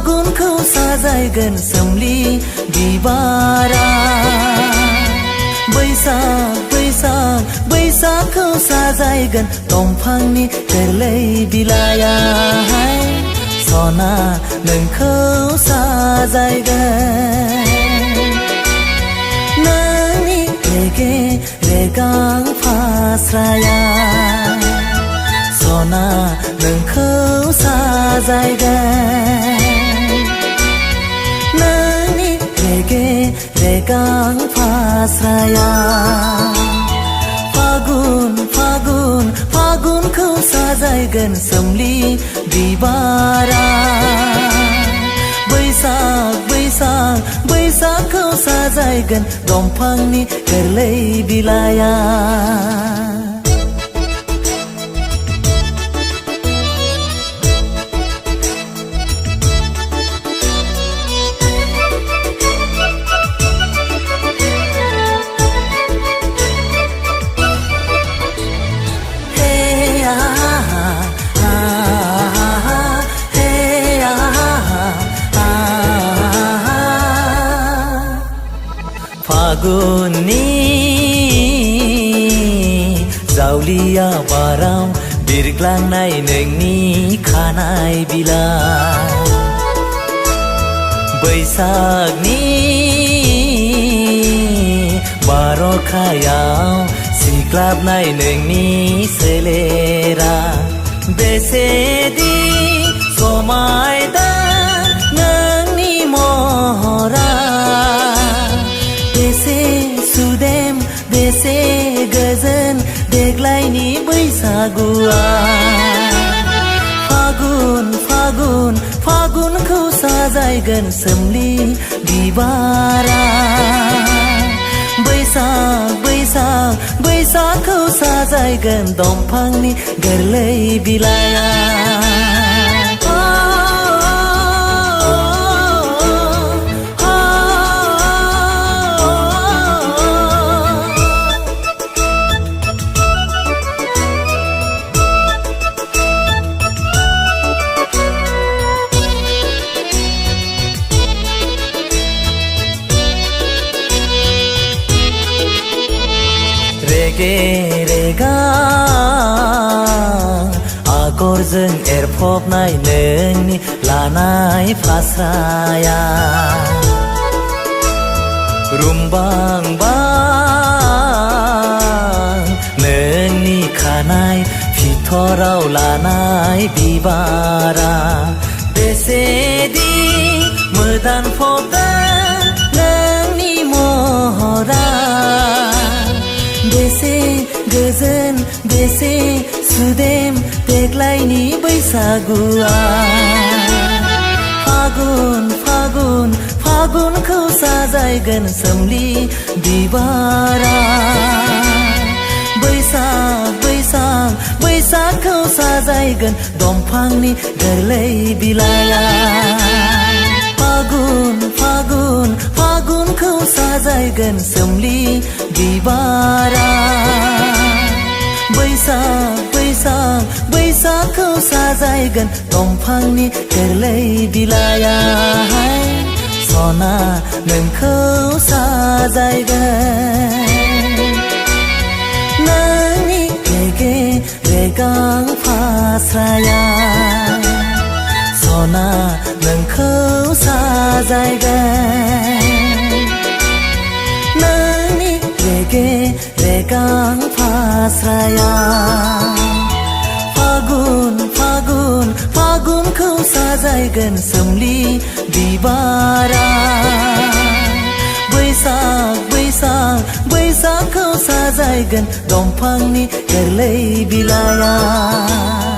फागुनखौ साजायगोन सोमलि बिबारा बैसागखौ साजायगोन दंफांनि गोरलै बिलाइया सना नोंखौ साजायगोन नोंनि रेगे रेगां फास्राया सना नोंखौ साजायगोन नोंनि रेगे रेगां फास्राया फागुनखौ साजायगोन सोमलि बिबारा बैसागखौ साजायगोन दंफांनि गोरलै बिलाइया फागुननि जावलिया बाराव बिरग्लांनाय नोंनि खानाय बिलाइ बैसागनि बार'खायाव सिग्लाबनाय नोंनि सोलेरा बेसेदि समायना नोंनि महरा बेसे सुदेम बेसे गोजोन देग्लायनि बैसागुआ फागुनखौ साजायगोन सोमलि बिबारा बैसागखौ साजायगोन दंफांनि गोरलै बिलाइया रेगे रेगां आगरजों एरफबनाय नोंनि लानाय फास्राया रुमबांबां नोंनि खानाय फिथराव लानाय बिबारा बेसेदि मोदानफबदों नोंनि महरा बेसे गोजोन बेसे सुदेम देग्लायनि बैसागुआ फागुनखौ साजायगोन सोमलि बिबारा बैसागखौ साजायगोन दंफांनि गोरलै बिलाइया फागुनखौ साजायगोन सोमलि बिबारा बैसागखौ साजायगोन दंफांनि गोरलै बिलाइया सना नोंखौ साजायगोन नोंनि रेगे रेगां फास्राया सना नोंखौ साजायगोन नोंनि रेगे रेगां फास्राया फागुनखौ साजायगोन सोमलि बिबारा बैसागखौ साजायगोन दंफांनि गोरलै बिलाइया